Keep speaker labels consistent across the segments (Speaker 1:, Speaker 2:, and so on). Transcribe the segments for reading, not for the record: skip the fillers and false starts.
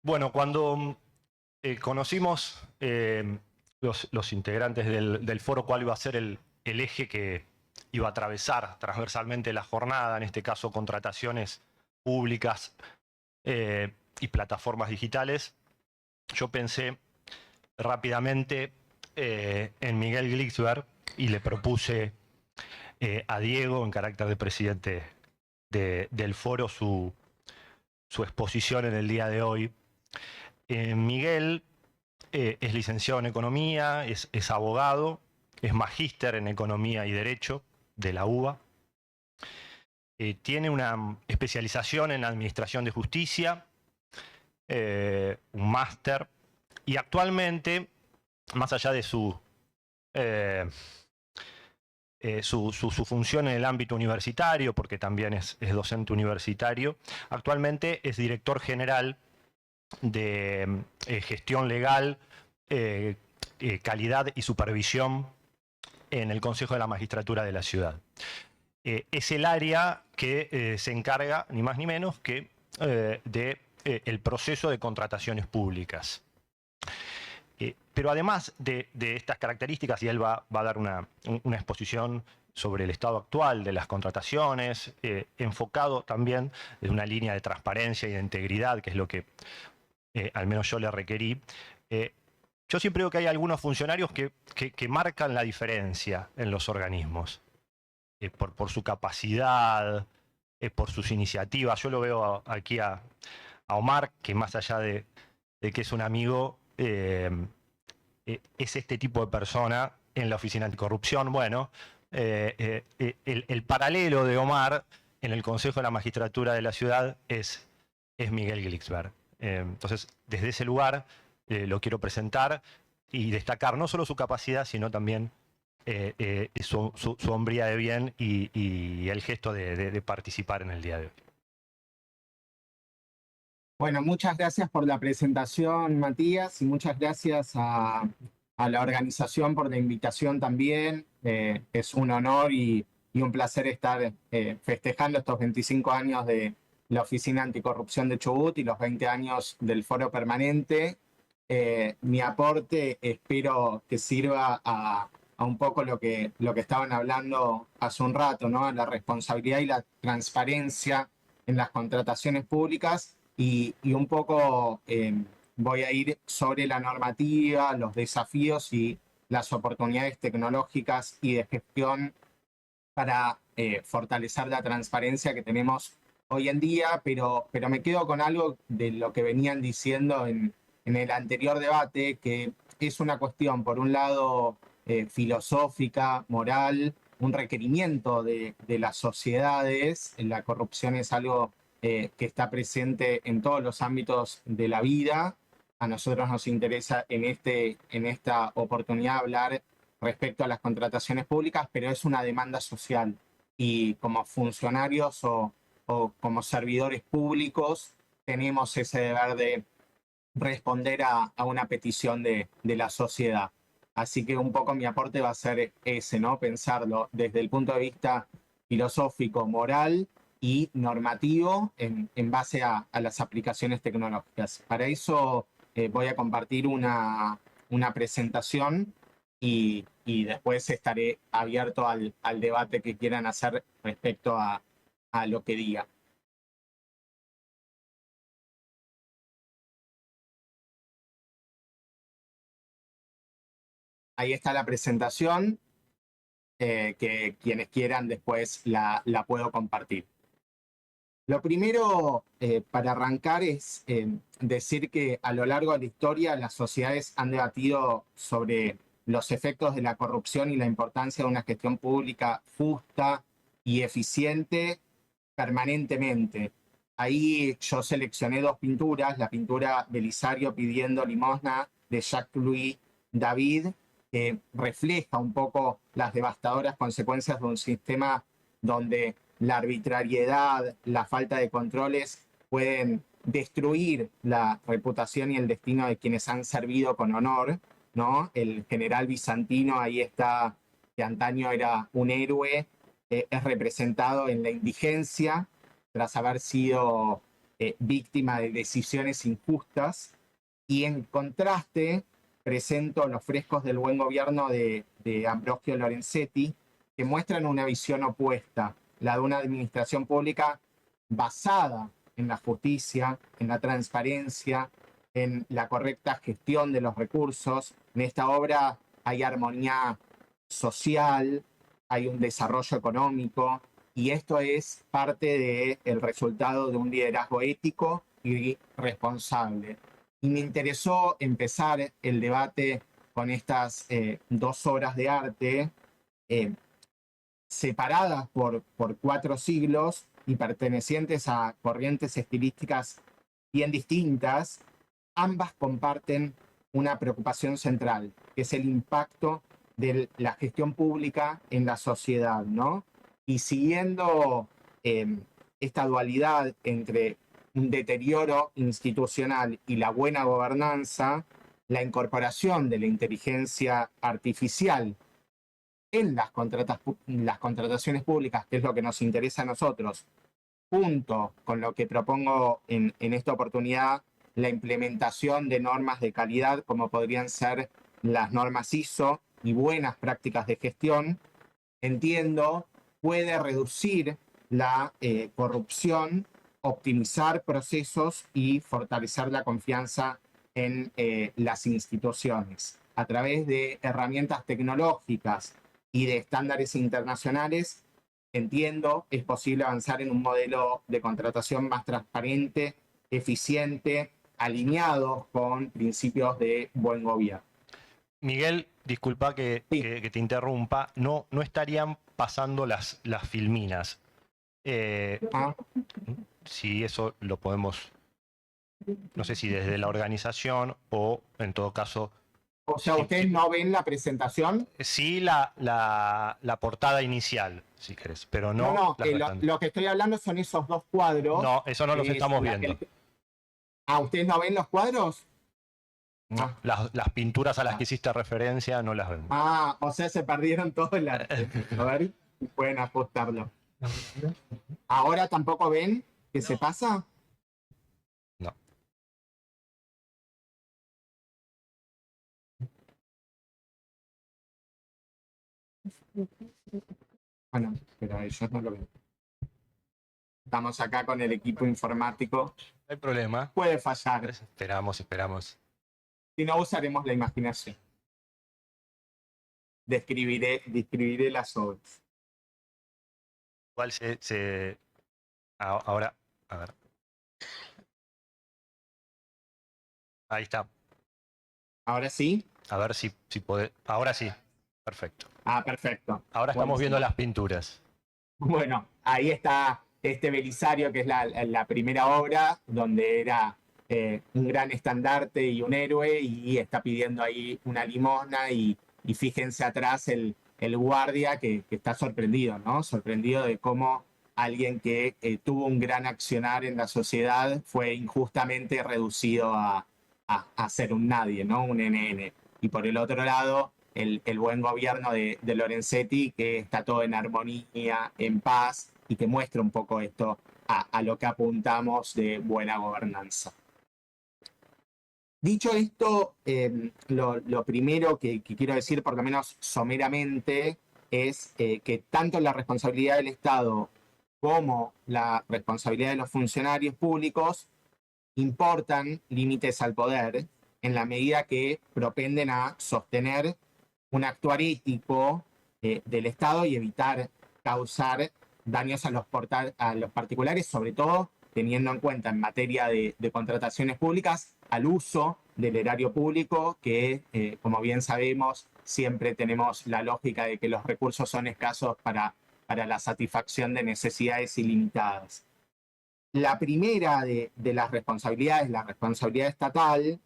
Speaker 1: Bueno, cuando conocimos los integrantes del foro cuál iba a ser el eje que iba a atravesar transversalmente la jornada, en este caso contrataciones públicas y plataformas digitales, yo pensé rápidamente en Miguel Glixber y le propuse a Diego, en carácter de presidente del foro, su exposición en el día de hoy. Miguel es licenciado en Economía, es abogado, es magíster en Economía y Derecho de la UBA. Tiene una especialización en Administración de Justicia, un máster, y actualmente, más allá de eh, su función en el ámbito universitario, porque también es docente universitario, actualmente es director general de gestión legal, calidad y supervisión en el Consejo de la Magistratura de la Ciudad. Es el área que se encarga, ni más ni menos, que de el proceso de contrataciones públicas. Pero además de estas características, y él va a dar una exposición sobre el estado actual de las contrataciones, enfocado también desde una línea de transparencia y de integridad, que es lo que al menos yo le requerí. Yo siempre veo que hay algunos funcionarios que marcan la diferencia en los organismos, por su capacidad, por sus iniciativas. Yo lo veo aquí a Omar, que más allá de que es un amigo, es este tipo de persona en la Oficina Anticorrupción. Bueno, el paralelo de Omar en el Consejo de la Magistratura de la Ciudad es Miguel Glixber. Entonces, desde ese lugar lo quiero presentar y destacar no solo su capacidad, sino también su hombría de bien y el gesto de participar en el día de hoy.
Speaker 2: Bueno, muchas gracias por la presentación, Matías, y muchas gracias a la organización por la invitación también. Es un honor y un placer estar festejando estos 25 años de la Oficina Anticorrupción de Chubut y los 20 años del Foro Permanente. Mi aporte espero que sirva a un poco lo que estaban hablando hace un rato, ¿no? La responsabilidad y la transparencia en las contrataciones públicas y un poco voy a ir sobre la normativa, los desafíos y las oportunidades tecnológicas y de gestión para fortalecer la transparencia que tenemos hoy en día, pero me quedo con algo de lo que venían diciendo en el anterior debate, que es una cuestión, por un lado, filosófica, moral, un requerimiento de las sociedades. La corrupción es algo que está presente en todos los ámbitos de la vida. A nosotros nos interesa en esta oportunidad hablar respecto a las contrataciones públicas, pero es una demanda social y como funcionarios o como servidores públicos tenemos ese deber de responder a una petición de la sociedad. Así que un poco mi aporte va a ser ese, ¿no? Pensarlo desde el punto de vista filosófico, moral y normativo en base a las aplicaciones tecnológicas. Para eso voy a compartir una presentación y después estaré abierto al debate que quieran hacer respecto a lo que diga. Ahí está la presentación, que quienes quieran después la puedo compartir. Lo primero para arrancar es decir que a lo largo de la historia las sociedades han debatido sobre los efectos de la corrupción y la importancia de una gestión pública justa y eficiente permanentemente. Ahí yo seleccioné dos pinturas, la pintura Belisario pidiendo limosna de Jacques-Louis David, que refleja un poco las devastadoras consecuencias de un sistema donde la arbitrariedad, la falta de controles pueden destruir la reputación y el destino de quienes han servido con honor, ¿no? El general bizantino ahí está, que antaño era un héroe, es representado en la indigencia tras haber sido víctima de decisiones injustas. Y en contraste, presento los frescos del buen gobierno de Ambrogio Lorenzetti, que muestran una visión opuesta, la de una administración pública basada en la justicia, en la transparencia, en la correcta gestión de los recursos. En esta obra hay armonía social, hay un desarrollo económico, y esto es parte del resultado de un liderazgo ético y responsable. Y me interesó empezar el debate con estas 2 obras de arte separadas por 4 siglos y pertenecientes a corrientes estilísticas bien distintas. Ambas comparten una preocupación central, que es el impacto de la gestión pública en la sociedad, ¿no? Y siguiendo esta dualidad entre un deterioro institucional y la buena gobernanza, la incorporación de la inteligencia artificial en las contrataciones públicas, que es lo que nos interesa a nosotros, junto con lo que propongo en esta oportunidad, la implementación de normas de calidad, como podrían ser las normas ISO y buenas prácticas de gestión, entiendo, puede reducir la corrupción, optimizar procesos y fortalecer la confianza en las instituciones. A través de herramientas tecnológicas y de estándares internacionales, entiendo, es posible avanzar en un modelo de contratación más transparente, eficiente, alineado con principios de buen gobierno.
Speaker 1: Miguel, disculpa que te interrumpa, no estarían pasando las filminas. Si eso lo podemos, no sé si desde la organización o en todo caso...
Speaker 2: O sea, ¿ustedes no ven la presentación?
Speaker 1: Sí, la portada inicial, si querés, pero no...
Speaker 2: Lo que estoy hablando son esos 2 cuadros.
Speaker 1: No, eso no los estamos viendo.
Speaker 2: ¿Ustedes no ven los cuadros?
Speaker 1: No, las pinturas a las que hiciste referencia no las vemos.
Speaker 2: O sea, se perdieron todo el arte. A ver, pueden ajustarlo. ¿Ahora tampoco ven que se pasa?
Speaker 1: No.
Speaker 2: Bueno, pero ellos no lo ven. Estamos acá con el equipo informático.
Speaker 1: No hay problema.
Speaker 2: Puede fallar.
Speaker 1: Esperamos.
Speaker 2: Si no, usaremos la imaginación. Describiré las obras.
Speaker 1: Igual ahora, a ver. Ahí está.
Speaker 2: ¿Ahora sí?
Speaker 1: A ver si podés. Ahora sí. Perfecto.
Speaker 2: Perfecto.
Speaker 1: Ahora estamos viendo las pinturas.
Speaker 2: Bueno, ahí está este Belisario, que es la primera obra, donde era un gran estandarte y un héroe, y está pidiendo ahí una limosna, y fíjense atrás el guardia que está sorprendido, ¿no? Sorprendido de cómo alguien que tuvo un gran accionar en la sociedad fue injustamente reducido a ser un nadie, ¿no? Un NN. Y por el otro lado, el buen gobierno de Lorenzetti, que está todo en armonía, en paz, y que muestra un poco esto a lo que apuntamos de buena gobernanza. Dicho esto, lo primero que quiero decir, por lo menos someramente, es que tanto la responsabilidad del Estado como la responsabilidad de los funcionarios públicos importan límites al poder en la medida que propenden a sostener un actuar ético del Estado y evitar causar daños a los particulares, sobre todo teniendo en cuenta en materia de contrataciones públicas al uso del erario público, que como bien sabemos siempre tenemos la lógica de que los recursos son escasos para la satisfacción de necesidades ilimitadas. La primera de las responsabilidades, la responsabilidad estatal,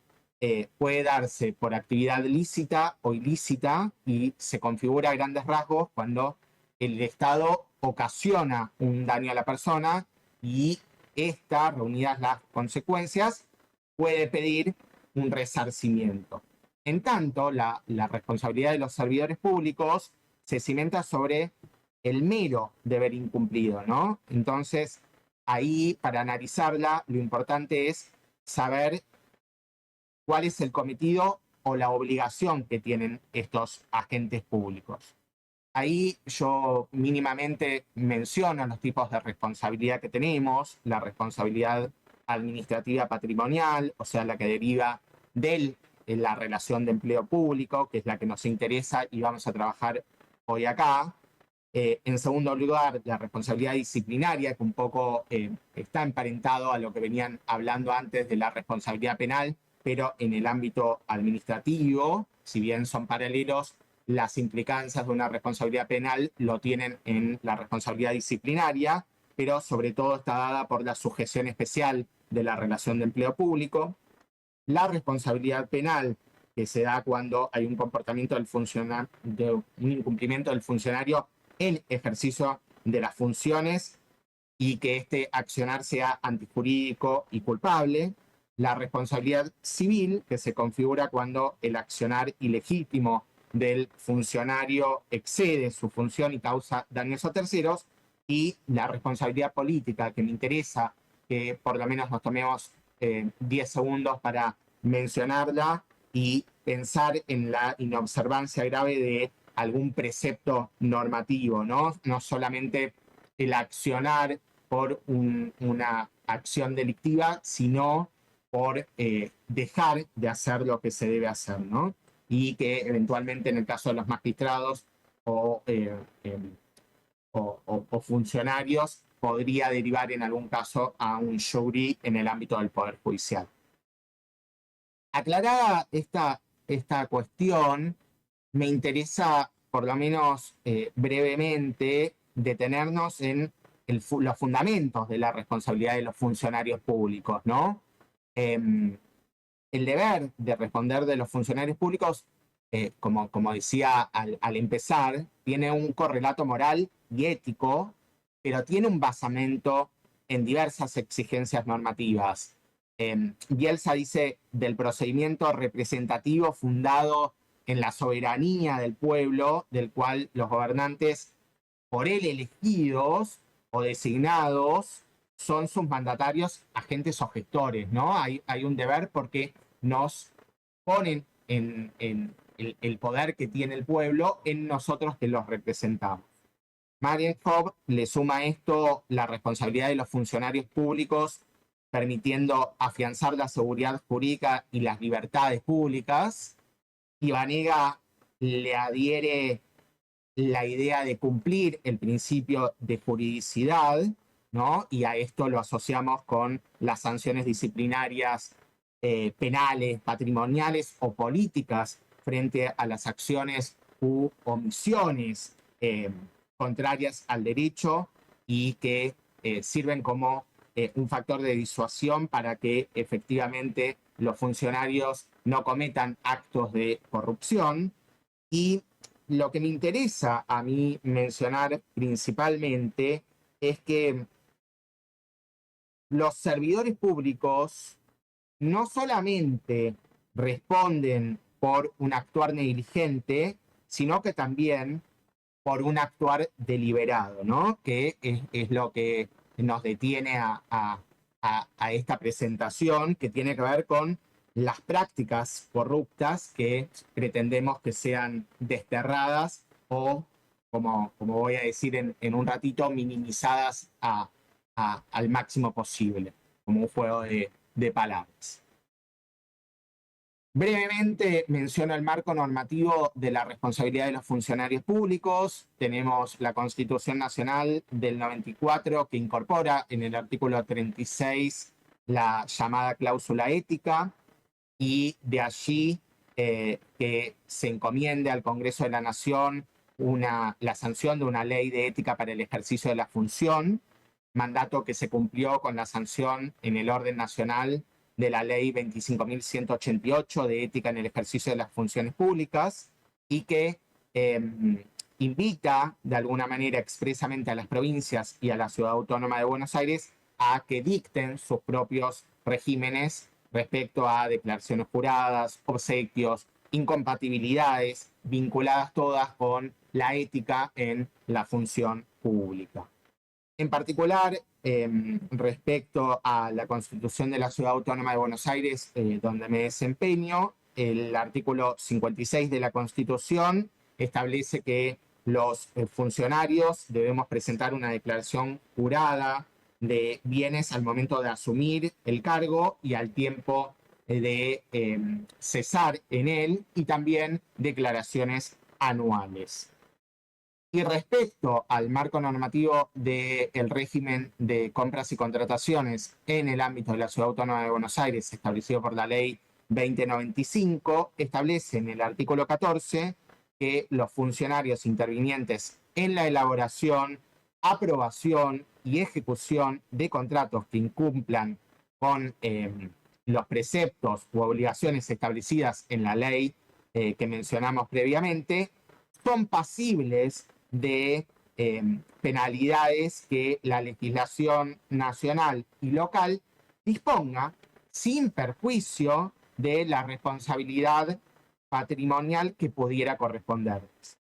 Speaker 2: puede darse por actividad lícita o ilícita, y se configura a grandes rasgos cuando el Estado ocasiona un daño a la persona y esta, reunidas las consecuencias, puede pedir un resarcimiento. En tanto, la responsabilidad de los servidores públicos se cimenta sobre el mero deber incumplido, ¿no? Entonces, ahí, para analizarla, lo importante es saber cuál es el cometido o la obligación que tienen estos agentes públicos. Ahí yo mínimamente menciono los tipos de responsabilidad que tenemos, la responsabilidad administrativa patrimonial, o sea, la que deriva de la relación de empleo público, que es la que nos interesa y vamos a trabajar hoy acá. En segundo lugar, la responsabilidad disciplinaria, que un poco está emparentado a lo que venían hablando antes de la responsabilidad penal, pero en el ámbito administrativo, si bien son paralelos, las implicancias de una responsabilidad penal lo tienen en la responsabilidad disciplinaria, pero sobre todo está dada por la sujeción especial de la relación de empleo público. La responsabilidad penal, que se da cuando hay un comportamiento del funcionario, de un incumplimiento del funcionario en ejercicio de las funciones y que este accionar sea antijurídico y culpable. La responsabilidad civil, que se configura cuando el accionar ilegítimo del funcionario excede su función y causa daños a terceros. Y la responsabilidad política, que me interesa que por lo menos nos tomemos 10 segundos para mencionarla y pensar en la inobservancia grave de algún precepto normativo, ¿no? No solamente el accionar por una acción delictiva, sino por dejar de hacer lo que se debe hacer, ¿no? Y que eventualmente en el caso de los magistrados o, o funcionarios podría derivar en algún caso a un jury en el ámbito del Poder Judicial. Aclarada esta cuestión, me interesa, por lo menos brevemente, detenernos en los fundamentos de la responsabilidad de los funcionarios públicos, ¿no? El deber de responder de los funcionarios públicos, como decía al empezar, tiene un correlato moral y ético, pero tiene un basamento en diversas exigencias normativas. Bielsa dice del procedimiento representativo fundado en la soberanía del pueblo, del cual los gobernantes por él elegidos o designados son sus mandatarios, agentes o gestores, ¿no? Hay un deber porque nos ponen en el poder que tiene el pueblo en nosotros que los representamos. Marienhoff le suma a esto la responsabilidad de los funcionarios públicos, permitiendo afianzar la seguridad jurídica y las libertades públicas. Y Vanega le adhiere la idea de cumplir el principio de juridicidad, ¿no? Y a esto lo asociamos con las sanciones disciplinarias penales, patrimoniales o políticas frente a las acciones u omisiones contrarias al derecho y que sirven como un factor de disuasión para que efectivamente los funcionarios no cometan actos de corrupción. Y lo que me interesa a mí mencionar principalmente es que los servidores públicos no solamente responden por un actuar negligente, sino que también por un actuar deliberado, ¿no? Que es lo que nos detiene a esta presentación, que tiene que ver con las prácticas corruptas que pretendemos que sean desterradas o, como voy a decir en un ratito, minimizadas al máximo posible, como un juego de palabras. Brevemente menciono el marco normativo de la responsabilidad de los funcionarios públicos. Tenemos la Constitución Nacional del 94 que incorpora en el artículo 36 la llamada cláusula ética y de allí que se encomiende al Congreso de la Nación la sanción de una ley de ética para el ejercicio de la función, mandato que se cumplió con la sanción en el orden nacional de la ley 25.188 de ética en el ejercicio de las funciones públicas y que invita de alguna manera expresamente a las provincias y a la Ciudad Autónoma de Buenos Aires a que dicten sus propios regímenes respecto a declaraciones juradas, obsequios, incompatibilidades, vinculadas todas con la ética en la función pública. En particular, respecto a la Constitución de la Ciudad Autónoma de Buenos Aires, donde me desempeño, el artículo 56 de la Constitución establece que los funcionarios debemos presentar una declaración jurada de bienes al momento de asumir el cargo y al tiempo de cesar en él, y también declaraciones anuales. Y respecto al marco normativo del régimen de compras y contrataciones en el ámbito de la Ciudad Autónoma de Buenos Aires, establecido por la Ley 2095, establece en el artículo 14 que los funcionarios intervinientes en la elaboración, aprobación y ejecución de contratos que incumplan con los preceptos u obligaciones establecidas en la ley que mencionamos previamente, son pasibles de penalidades que la legislación nacional y local disponga, sin perjuicio de la responsabilidad patrimonial que pudiera corresponderles.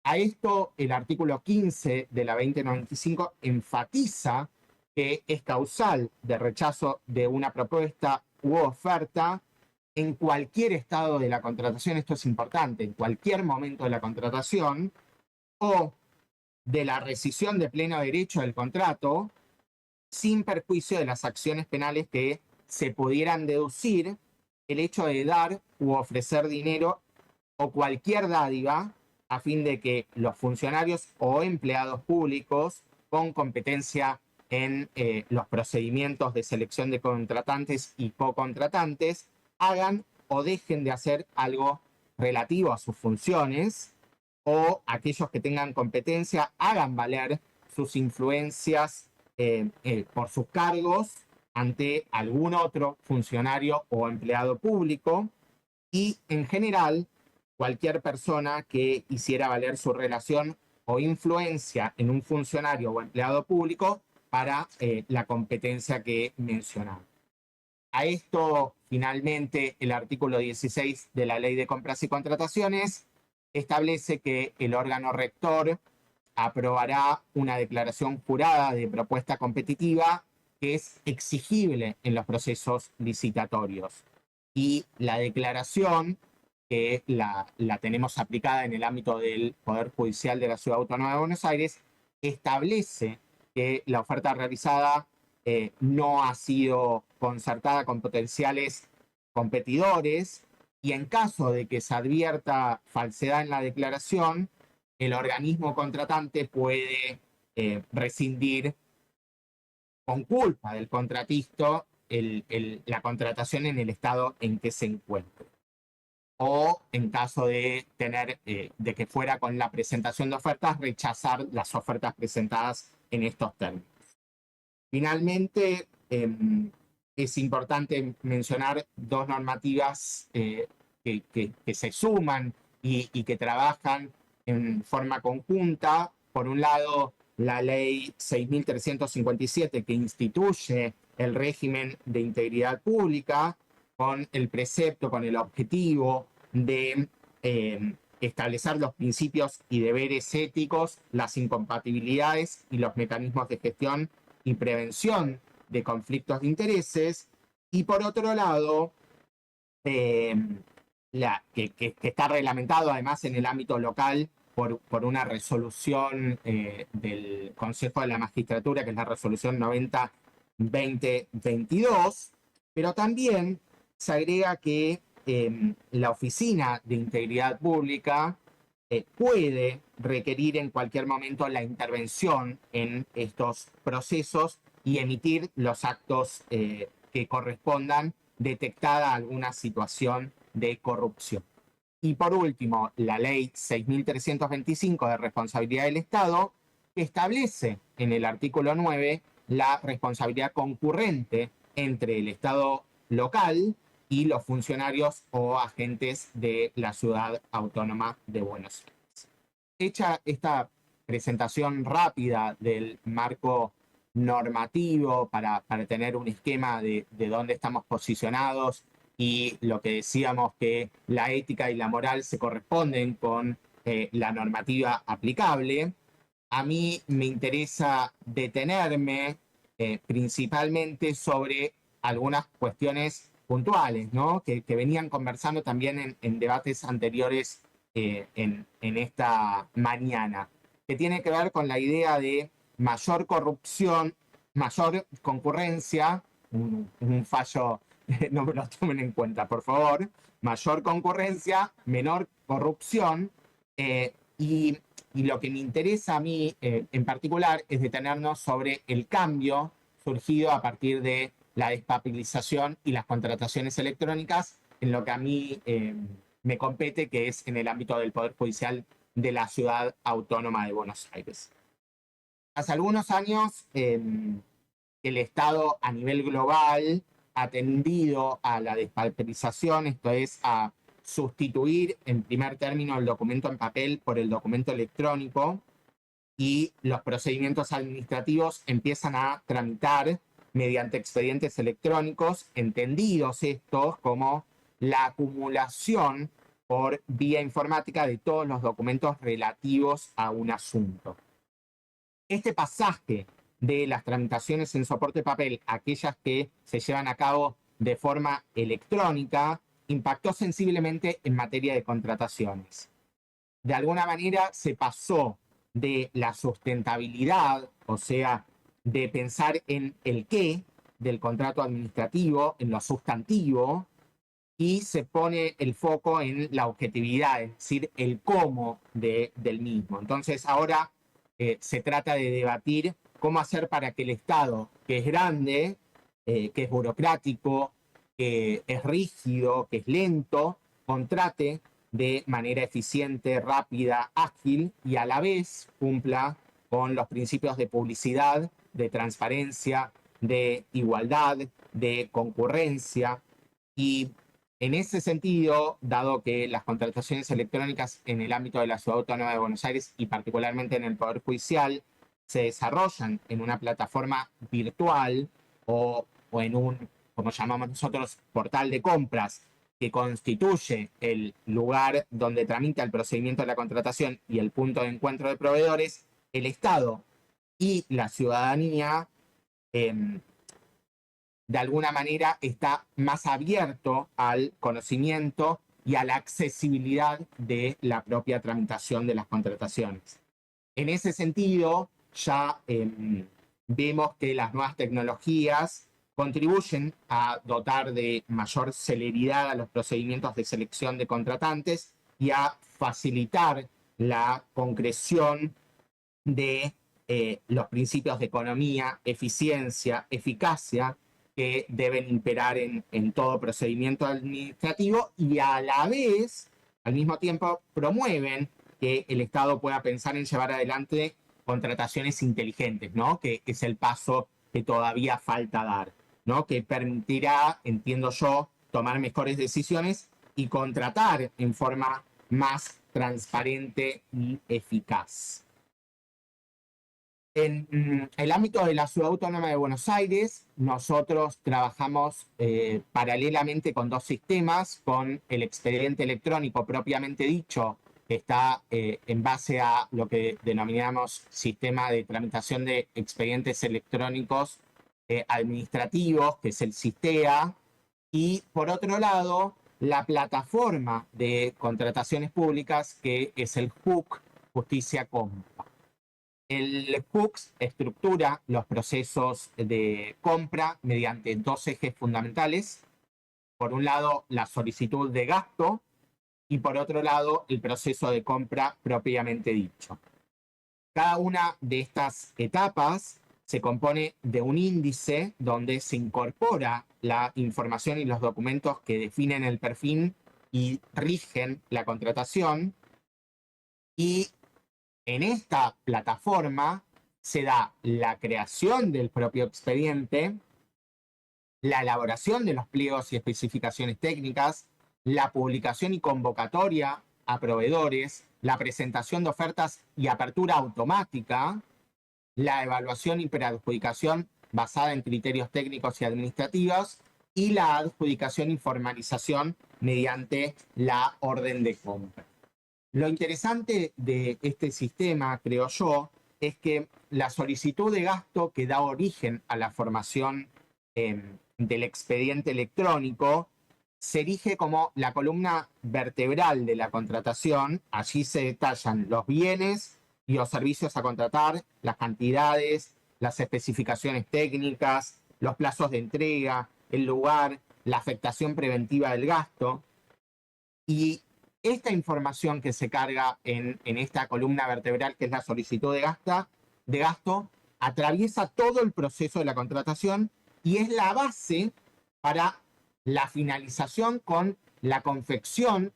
Speaker 2: A esto, el artículo 15 de la 2095 enfatiza que es causal de rechazo de una propuesta u oferta en cualquier estado de la contratación, esto es importante, en cualquier momento de la contratación, o de la rescisión de pleno derecho del contrato, sin perjuicio de las acciones penales que se pudieran deducir el hecho de dar u ofrecer dinero o cualquier dádiva a fin de que los funcionarios o empleados públicos con competencia en los procedimientos de selección de contratantes y co-contratantes hagan o dejen de hacer algo relativo a sus funciones, o aquellos que tengan competencia hagan valer sus influencias por sus cargos ante algún otro funcionario o empleado público, y en general cualquier persona que hiciera valer su relación o influencia en un funcionario o empleado público para la competencia que mencionamos. A esto, finalmente, el artículo 16 de la Ley de Compras y Contrataciones establece que el órgano rector aprobará una declaración jurada de propuesta competitiva que es exigible en los procesos licitatorios. Y la declaración, que la tenemos aplicada en el ámbito del Poder Judicial de la Ciudad Autónoma de Buenos Aires, establece que la oferta realizada no ha sido concertada con potenciales competidores, y en caso de que se advierta falsedad en la declaración, el organismo contratante puede rescindir con culpa del contratista la contratación en el estado en que se encuentre. O en caso de tener, de que fuera con la presentación de ofertas, rechazar las ofertas presentadas en estos términos. Finalmente, es importante mencionar dos normativas que se suman y que trabajan en forma conjunta. Por un lado, la ley 6.357, que instituye el régimen de integridad pública con el precepto, con el objetivo de establecer los principios y deberes éticos, las incompatibilidades y los mecanismos de gestión y prevención de conflictos de intereses. Y por otro lado, que está reglamentado además en el ámbito local por una resolución del Consejo de la Magistratura, que es la resolución 90-2022, pero también se agrega que la Oficina de Integridad Pública puede requerir en cualquier momento la intervención en estos procesos y emitir los actos que correspondan, detectada alguna situación de corrupción. Y por último, la ley 6.325 de responsabilidad del Estado, que establece en el artículo 9 la responsabilidad concurrente entre el Estado local y los funcionarios o agentes de la Ciudad Autónoma de Buenos Aires. Hecha esta presentación rápida del marco normativo para tener un esquema de dónde estamos posicionados y lo que decíamos, que la ética y la moral se corresponden con la normativa aplicable, a mí me interesa detenerme principalmente sobre algunas cuestiones puntuales, ¿no? Que venían conversando también en debates anteriores en esta mañana, que tiene que ver con la idea de mayor corrupción, mayor concurrencia, un fallo, no me lo tomen en cuenta, por favor, mayor concurrencia, menor corrupción, y lo que me interesa a mí en particular es detenernos sobre el cambio surgido a partir de la despapelización y las contrataciones electrónicas en lo que a mí me compete, que es en el ámbito del Poder Judicial de la Ciudad Autónoma de Buenos Aires. Hace algunos años el Estado a nivel global ha tendido a la despapelización, esto es, a sustituir en primer término el documento en papel por el documento electrónico, y los procedimientos administrativos empiezan a tramitar mediante expedientes electrónicos, entendidos estos como la acumulación por vía informática de todos los documentos relativos a un asunto. Este pasaje de las tramitaciones en soporte papel, aquellas que se llevan a cabo de forma electrónica, impactó sensiblemente en materia de contrataciones. De alguna manera se pasó de la sustentabilidad, o sea, de pensar en el qué del contrato administrativo, en lo sustantivo, y se pone el foco en la objetividad, es decir, el cómo del mismo. Entonces ahora se trata de debatir cómo hacer para que el Estado, que es grande, que es burocrático, que es rígido, que es lento, contrate de manera eficiente, rápida, ágil y a la vez cumpla con los principios de publicidad, de transparencia, de igualdad, de concurrencia. Y en ese sentido, dado que las contrataciones electrónicas en el ámbito de la Ciudad Autónoma de Buenos Aires y particularmente en el Poder Judicial se desarrollan en una plataforma virtual o en un, como llamamos nosotros, portal de compras que constituye el lugar donde tramita el procedimiento de la contratación y el punto de encuentro de proveedores, el Estado y la ciudadanía de alguna manera está más abierto al conocimiento y a la accesibilidad de la propia tramitación de las contrataciones. En ese sentido, ya vemos que las nuevas tecnologías contribuyen a dotar de mayor celeridad a los procedimientos de selección de contratantes y a facilitar la concreción de los principios de economía, eficiencia, eficacia que deben imperar en todo procedimiento administrativo, y a la vez, al mismo tiempo, promueven que el Estado pueda pensar en llevar adelante contrataciones inteligentes, ¿no? Que es el paso que todavía falta dar, ¿no? Que permitirá, entiendo yo, tomar mejores decisiones y contratar en forma más transparente y eficaz. En el ámbito de la Ciudad Autónoma de Buenos Aires, nosotros trabajamos paralelamente con dos sistemas, con el expediente electrónico propiamente dicho, que está en base a lo que denominamos sistema de tramitación de expedientes electrónicos administrativos, que es el SISTEA, y por otro lado, la plataforma de contrataciones públicas, que es el JUC, Justicia Compra. El HUCS estructura los procesos de compra mediante dos ejes fundamentales. Por un lado, la solicitud de gasto y por otro lado, el proceso de compra propiamente dicho. Cada una de estas etapas se compone de un índice donde se incorpora la información y los documentos que definen el perfil y rigen la contratación, y en esta plataforma se da la creación del propio expediente, la elaboración de los pliegos y especificaciones técnicas, la publicación y convocatoria a proveedores, la presentación de ofertas y apertura automática, la evaluación y preadjudicación basada en criterios técnicos y administrativos, y la adjudicación y formalización mediante la orden de compra. Lo interesante de este sistema, creo yo, es que la solicitud de gasto que da origen a la formación del expediente electrónico se erige como la columna vertebral de la contratación. Allí se detallan los bienes y los servicios a contratar, las cantidades, las especificaciones técnicas, los plazos de entrega, el lugar, la afectación preventiva del gasto. Y esta información que se carga en esta columna vertebral, que es la solicitud de gasto, atraviesa todo el proceso de la contratación y es la base para la finalización con la confección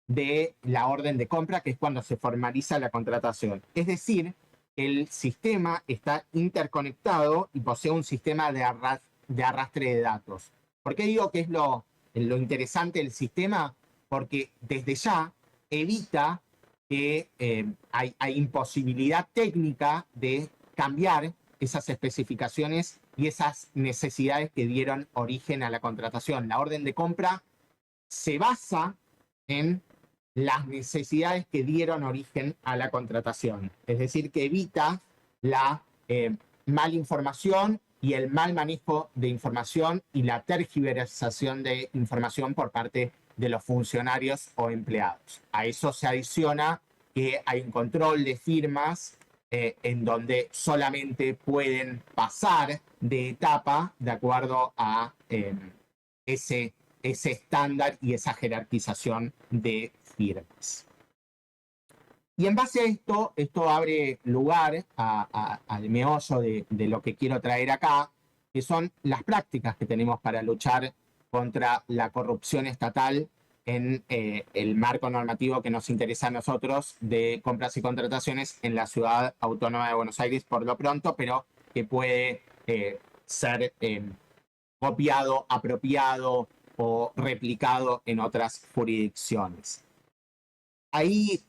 Speaker 2: de la orden de compra, que es cuando se formaliza la contratación. Es decir, el sistema está interconectado y posee un sistema de arrastre de datos. ¿Por qué digo que es lo interesante del sistema? Porque desde ya evita que hay imposibilidad técnica de cambiar esas especificaciones y esas necesidades que dieron origen a la contratación. La orden de compra se basa en las necesidades que dieron origen a la contratación. Es decir, que evita la malinformación y el mal manejo de información y la tergiversación de información por parte de los funcionarios o empleados. A eso se adiciona que hay un control de firmas en donde solamente pueden pasar de etapa de acuerdo a ese estándar y esa jerarquización de firmas. Y en base a esto abre lugar al meollo de lo que quiero traer acá, que son las prácticas que tenemos para luchar contra la corrupción estatal en el marco normativo que nos interesa a nosotros de compras y contrataciones en la Ciudad Autónoma de Buenos Aires por lo pronto, pero que puede ser copiado, apropiado o replicado en otras jurisdicciones. Ahí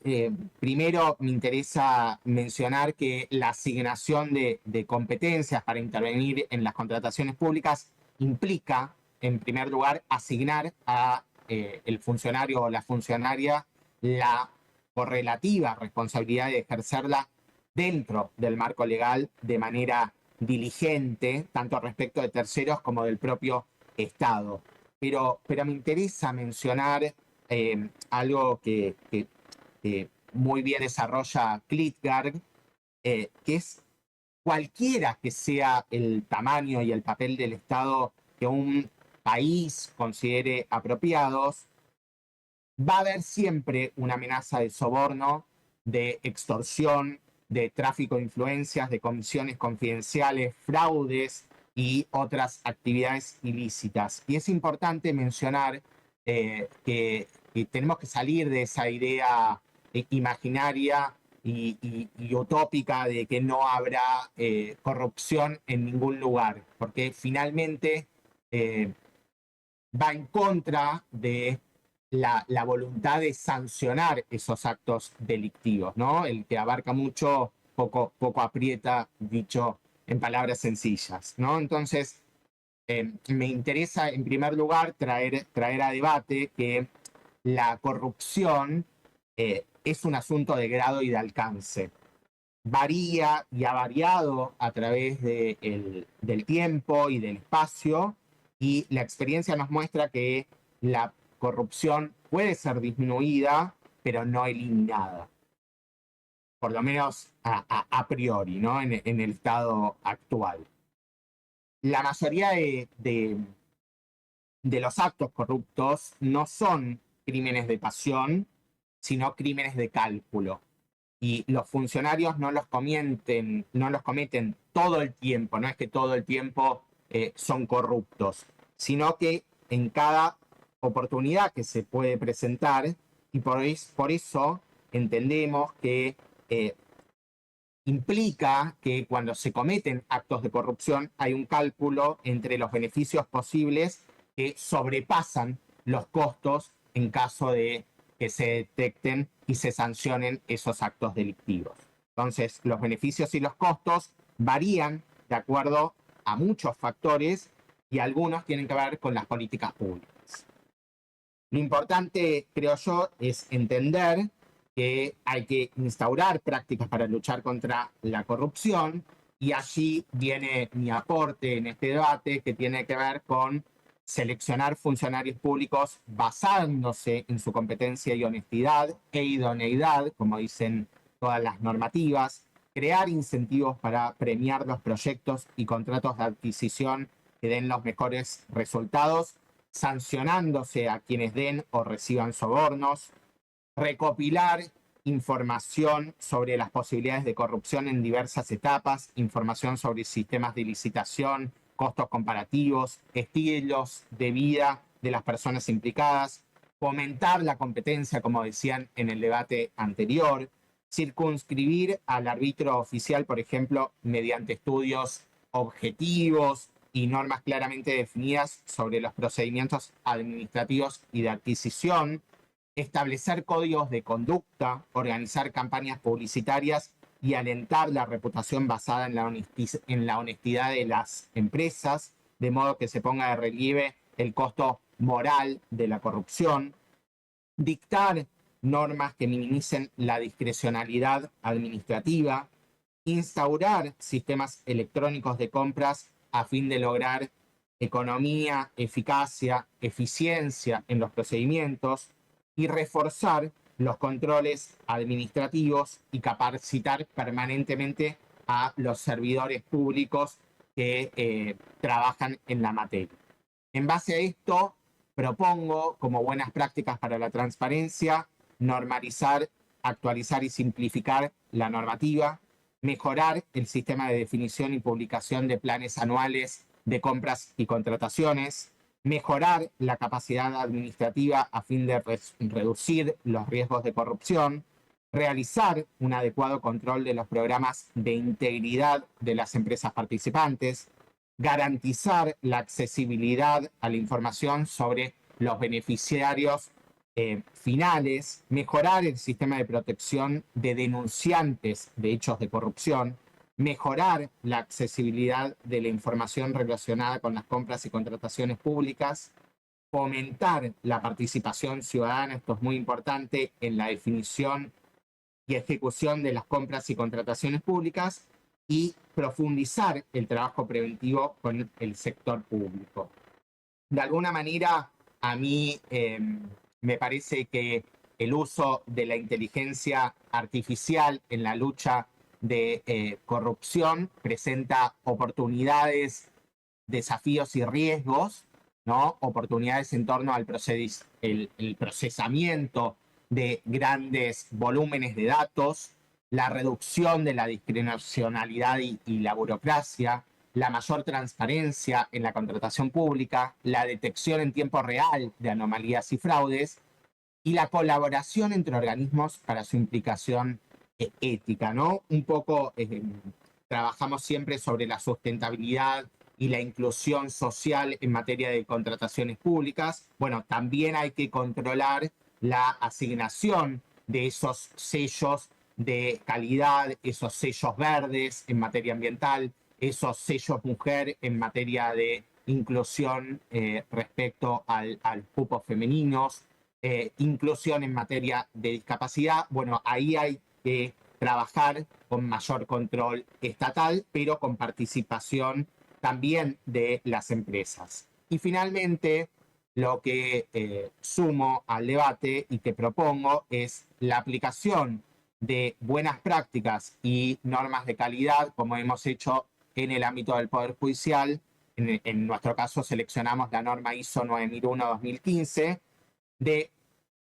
Speaker 2: primero me interesa mencionar que la asignación de competencias para intervenir en las contrataciones públicas implica, en primer lugar, asignar a el funcionario o la funcionaria la correlativa responsabilidad de ejercerla dentro del marco legal de manera diligente, tanto respecto de terceros como del propio Estado. Pero me interesa mencionar algo que muy bien desarrolla Klitgard, que es cualquiera que sea el tamaño y el papel del Estado que un país considere apropiados, va a haber siempre una amenaza de soborno, de extorsión, de tráfico de influencias, de comisiones confidenciales, fraudes y otras actividades ilícitas. Y es importante mencionar que tenemos que salir de esa idea imaginaria y utópica de que no habrá corrupción en ningún lugar, porque finalmente va en contra de la voluntad de sancionar esos actos delictivos, ¿no? El que abarca mucho, poco aprieta, dicho en palabras sencillas, ¿no? Entonces, me interesa en primer lugar traer a debate que la corrupción es un asunto de grado y de alcance. Varía y ha variado a través del tiempo y del espacio, y la experiencia nos muestra que la corrupción puede ser disminuida, pero no eliminada, por lo menos a priori, ¿no? En el estado actual. La mayoría de los actos corruptos no son crímenes de pasión, sino crímenes de cálculo. Y los funcionarios no los cometen todo el tiempo, no es que todo el tiempo son corruptos, sino que en cada oportunidad que se puede presentar, y por eso entendemos que implica que cuando se cometen actos de corrupción hay un cálculo entre los beneficios posibles que sobrepasan los costos en caso de que se detecten y se sancionen esos actos delictivos. Entonces, los beneficios y los costos varían de acuerdo a muchos factores y algunos tienen que ver con las políticas públicas. Lo importante, creo yo, es entender que hay que instaurar prácticas para luchar contra la corrupción, y allí viene mi aporte en este debate, que tiene que ver con seleccionar funcionarios públicos basándose en su competencia y honestidad e idoneidad, como dicen todas las normativas, crear incentivos para premiar los proyectos y contratos de adquisición que den los mejores resultados, sancionándose a quienes den o reciban sobornos, recopilar información sobre las posibilidades de corrupción en diversas etapas, información sobre sistemas de licitación, costos comparativos, estilos de vida de las personas implicadas, fomentar la competencia, como decían en el debate anterior, circunscribir al árbitro oficial, por ejemplo, mediante estudios objetivos y normas claramente definidas sobre los procedimientos administrativos y de adquisición, establecer códigos de conducta, organizar campañas publicitarias y alentar la reputación basada en la honestidad de las empresas, de modo que se ponga de relieve el costo moral de la corrupción, dictar normas que minimicen la discrecionalidad administrativa, instaurar sistemas electrónicos de compras a fin de lograr economía, eficacia, eficiencia en los procedimientos, y reforzar los controles administrativos y capacitar permanentemente a los servidores públicos que trabajan en la materia. En base a esto, propongo como buenas prácticas para la transparencia normalizar, actualizar y simplificar la normativa, mejorar el sistema de definición y publicación de planes anuales de compras y contrataciones, mejorar la capacidad administrativa a fin de reducir los riesgos de corrupción, realizar un adecuado control de los programas de integridad de las empresas participantes, garantizar la accesibilidad a la información sobre los beneficiarios finales, mejorar el sistema de protección de denunciantes de hechos de corrupción, mejorar la accesibilidad de la información relacionada con las compras y contrataciones públicas, fomentar la participación ciudadana, esto es muy importante, en la definición y ejecución de las compras y contrataciones públicas, y profundizar el trabajo preventivo con el sector público. De alguna manera, a mí me parece que el uso de la inteligencia artificial en la lucha de corrupción presenta oportunidades, desafíos y riesgos, ¿no? Oportunidades en torno al el procesamiento de grandes volúmenes de datos, la reducción de la discrecionalidad y la burocracia, la mayor transparencia en la contratación pública, la detección en tiempo real de anomalías y fraudes, y la colaboración entre organismos para su implicación ética, ¿no? Un poco trabajamos siempre sobre la sustentabilidad y la inclusión social en materia de contrataciones públicas. Bueno, también hay que controlar la asignación de esos sellos de calidad, esos sellos verdes en materia ambiental, esos sellos mujer en materia de inclusión respecto al cupos femeninos, inclusión en materia de discapacidad. Bueno, ahí hay que trabajar con mayor control estatal, pero con participación también de las empresas. Y finalmente, lo que sumo al debate y que propongo es la aplicación de buenas prácticas y normas de calidad, como hemos hecho en el ámbito del Poder Judicial. En nuestro caso seleccionamos la norma ISO 9001-2015, de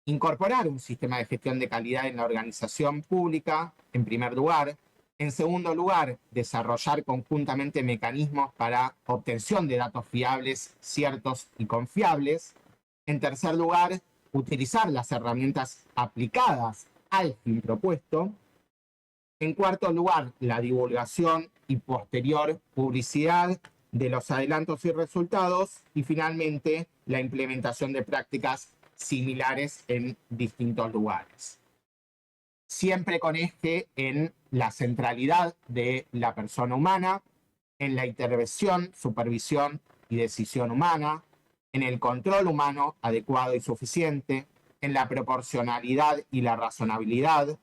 Speaker 2: incorporar un sistema de gestión de calidad en la organización pública, en primer lugar. En segundo lugar, desarrollar conjuntamente mecanismos para obtención de datos fiables, ciertos y confiables. En tercer lugar, utilizar las herramientas aplicadas al fin propuesto. En cuarto lugar, la divulgación y posterior publicidad de los adelantos y resultados. Y finalmente, la implementación de prácticas similares en distintos lugares. Siempre con eje en la centralidad de la persona humana, en la intervención, supervisión y decisión humana, en el control humano adecuado y suficiente, en la proporcionalidad y la razonabilidad,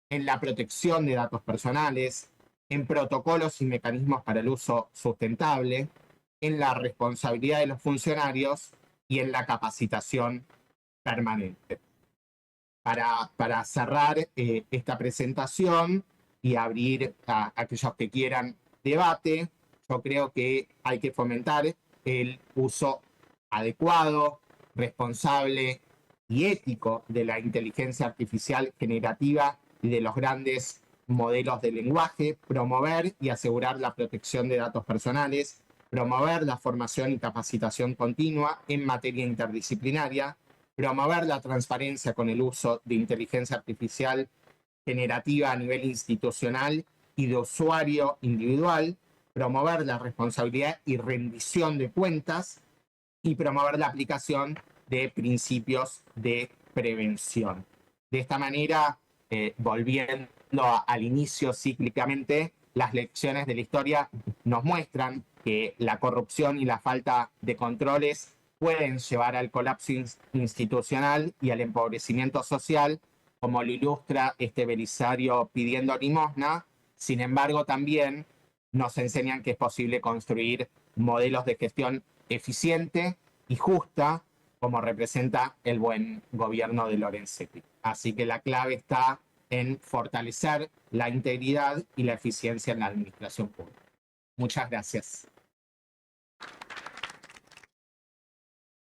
Speaker 2: en la protección de datos personales, en protocolos y mecanismos para el uso sustentable, en la responsabilidad de los funcionarios y en la capacitación permanente. Para cerrar esta presentación y abrir a aquellos que quieran debate, yo creo que hay que fomentar el uso adecuado, responsable y ético de la inteligencia artificial generativa y de los grandes modelos de lenguaje, promover y asegurar la protección de datos personales, promover la formación y capacitación continua en materia interdisciplinaria, promover la transparencia con el uso de inteligencia artificial generativa a nivel institucional y de usuario individual, promover la responsabilidad y rendición de cuentas y promover la aplicación de principios de prevención. De esta manera, volviendo al inicio cíclicamente, las lecciones de la historia nos muestran que la corrupción y la falta de controles pueden llevar al colapso institucional y al empobrecimiento social, como lo ilustra este Belisario pidiendo limosna. Sin embargo, también nos enseñan que es posible construir modelos de gestión eficiente y justa, como representa el buen gobierno de Lorenzetti. Así que la clave está en fortalecer la integridad y la eficiencia en la administración pública. Muchas gracias.